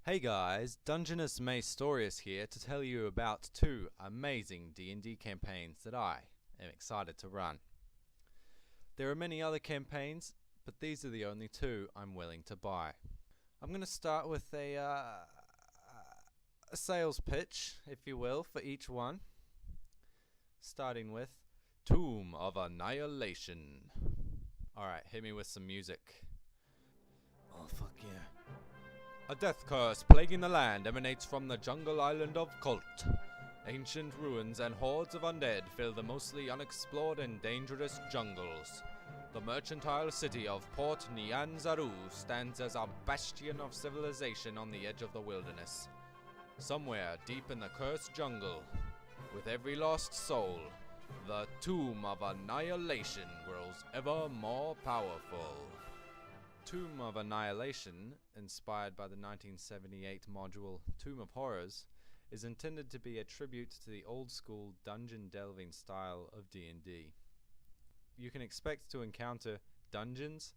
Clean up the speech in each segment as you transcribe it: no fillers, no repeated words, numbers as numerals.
Hey guys, Dungeness Maystorius here to tell you about two amazing D&D campaigns that I am excited to run. There are many other campaigns, but these are the only two I'm willing to buy. I'm going to start with a sales pitch, if you will, for each one. Starting with Tomb of Annihilation. Alright, hit me with some music. Oh, fuck yeah. A death curse plaguing the land emanates from the jungle island of Cult. Ancient ruins and hordes of undead fill the mostly unexplored and dangerous jungles. The mercantile city of Port Nyanzaru stands as a bastion of civilization on the edge of the wilderness. Somewhere deep in the cursed jungle, with every lost soul, the Tomb of Annihilation grows ever more powerful. Tomb of Annihilation, inspired by the 1978 module Tomb of Horrors, is intended to be a tribute to the old-school dungeon delving style of D&D. You can expect to encounter dungeons,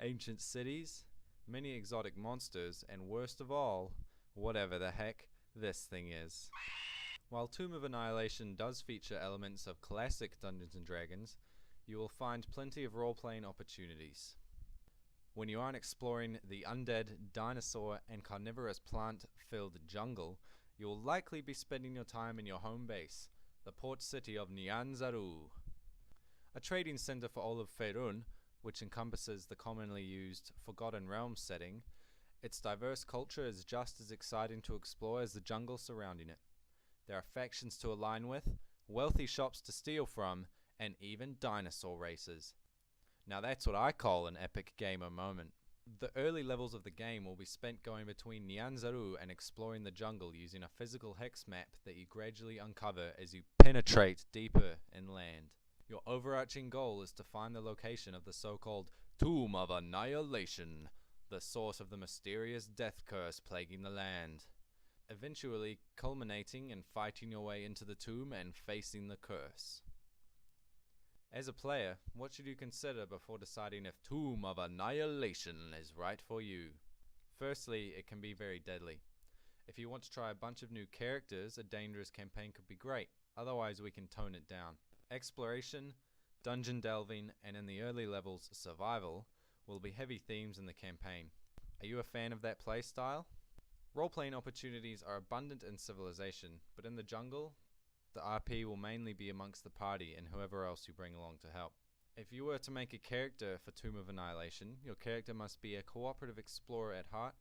ancient cities, many exotic monsters, and worst of all, whatever the heck this thing is. While Tomb of Annihilation does feature elements of classic Dungeons & Dragons, you will find plenty of role-playing opportunities. When you aren't exploring the undead, dinosaur, and carnivorous plant-filled jungle, you will likely be spending your time in your home base, the port city of Nyanzaru. A trading center for all of Faerun, which encompasses the commonly used Forgotten Realms setting, its diverse culture is just as exciting to explore as the jungle surrounding it. There are factions to align with, wealthy shops to steal from, and even dinosaur races. Now that's what I call an epic gamer moment. The early levels of the game will be spent going between Nyanzaru and exploring the jungle using a physical hex map that you gradually uncover as you penetrate deeper inland. Your overarching goal is to find the location of the so-called Tomb of Annihilation, the source of the mysterious death curse plaguing the land, eventually culminating in fighting your way into the tomb and facing the curse. As a player, what should you consider before deciding if Tomb of Annihilation is right for you? Firstly, it can be very deadly. If you want to try a bunch of new characters, a dangerous campaign could be great, otherwise we can tone it down. Exploration, dungeon delving, and in the early levels, survival, will be heavy themes in the campaign. Are you a fan of that playstyle? Role-playing opportunities are abundant in Civilization, but in the jungle, the RP will mainly be amongst the party and whoever else you bring along to help. If you were to make a character for Tomb of Annihilation, your character must be a cooperative explorer at heart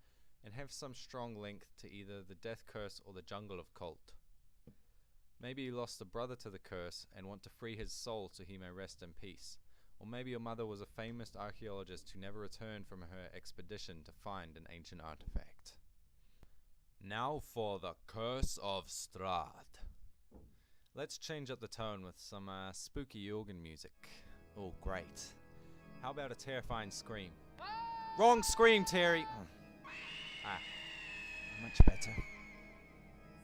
and have some strong link to either the Death Curse or the Jungle of Cult. Maybe you lost a brother to the curse and want to free his soul so he may rest in peace. Or maybe your mother was a famous archaeologist who never returned from her expedition to find an ancient artifact. Now for the Curse of Strahd. Let's change up the tone with some spooky organ music. Oh, great. How about a terrifying scream? Wrong scream, Terry! Much better.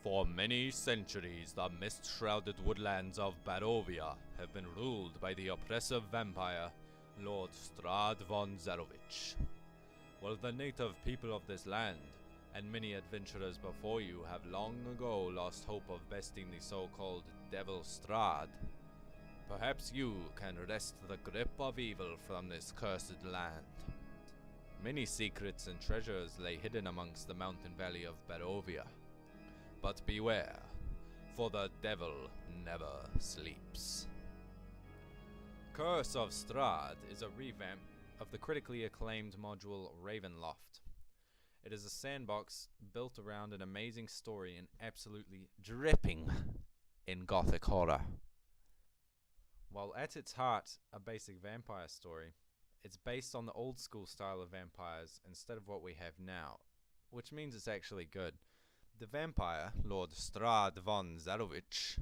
For many centuries, the mist-shrouded woodlands of Barovia have been ruled by the oppressive vampire, Lord Strahd von Zarovich. While the native people of this land, and many adventurers before you, have long ago lost hope of besting the so-called Devil Strahd, perhaps you can wrest the grip of evil from this cursed land. Many secrets and treasures lay hidden amongst the mountain valley of Barovia. But beware, for the devil never sleeps. Curse of Strahd is a revamp of the critically acclaimed module Ravenloft. It is a sandbox built around an amazing story and absolutely dripping in gothic horror. While at its heart a basic vampire story, it's based on the old school style of vampires instead of what we have now, which means it's actually good. The vampire, Lord Strahd von Zarovich,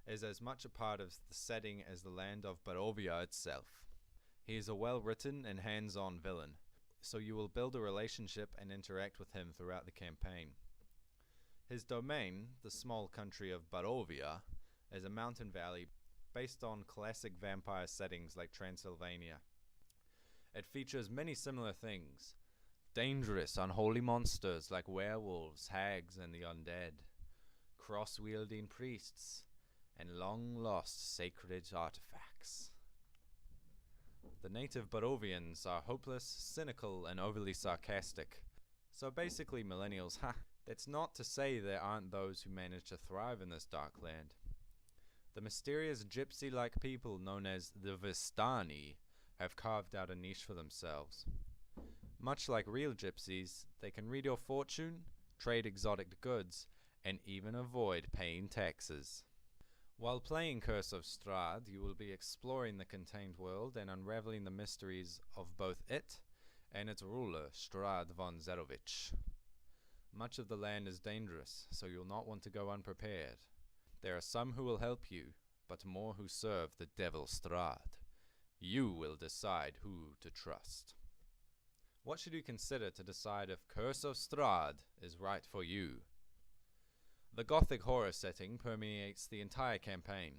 is as much a part of the setting as the land of Barovia itself. He is a well-written and hands-on villain, so you will build a relationship and interact with him throughout the campaign. His domain, the small country of Barovia, is a mountain valley based on classic vampire settings like Transylvania. It features many similar things: dangerous, unholy monsters like werewolves, hags, and the undead, cross-wielding priests, and long-lost sacred artifacts. The native Barovians are hopeless, cynical, and overly sarcastic. So basically millennials, That's not to say there aren't those who manage to thrive in this dark land. The mysterious gypsy-like people known as the Vistani have carved out a niche for themselves. Much like real gypsies, they can read your fortune, trade exotic goods, and even avoid paying taxes. While playing Curse of Strahd, you will be exploring the contained world and unraveling the mysteries of both it and its ruler, Strahd von Zerovich. Much of the land is dangerous, so you'll not want to go unprepared. There are some who will help you, but more who serve the devil Strahd. You will decide who to trust. What should you consider to decide if Curse of Strahd is right for you? The gothic horror setting permeates the entire campaign.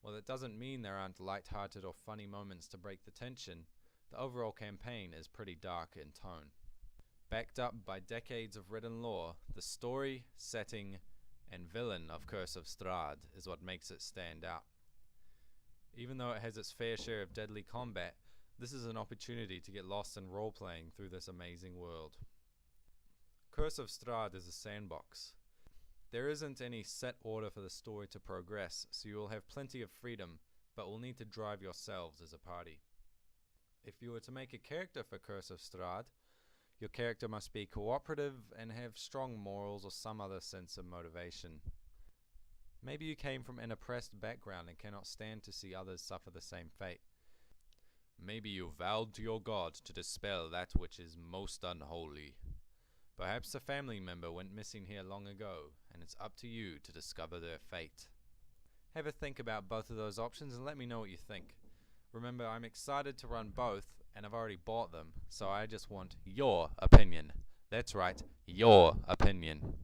While it doesn't mean there aren't light-hearted or funny moments to break the tension, the overall campaign is pretty dark in tone. Backed up by decades of written lore, the story, setting, and villain of Curse of Strahd is what makes it stand out. Even though it has its fair share of deadly combat, this is an opportunity to get lost in role-playing through this amazing world. Curse of Strahd is a sandbox. There isn't any set order for the story to progress, so you will have plenty of freedom, but will need to drive yourselves as a party. If you were to make a character for Curse of Strahd, your character must be cooperative and have strong morals or some other sense of motivation. Maybe you came from an oppressed background and cannot stand to see others suffer the same fate. Maybe you vowed to your god to dispel that which is most unholy. Perhaps a family member went missing here long ago, and it's up to you to discover their fate. Have a think about both of those options and let me know what you think. Remember, I'm excited to run both, and I've already bought them, so I just want your opinion. That's right, your opinion.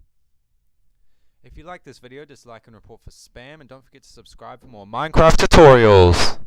If you like this video, dislike and report for spam, and don't forget to subscribe for more Minecraft tutorials.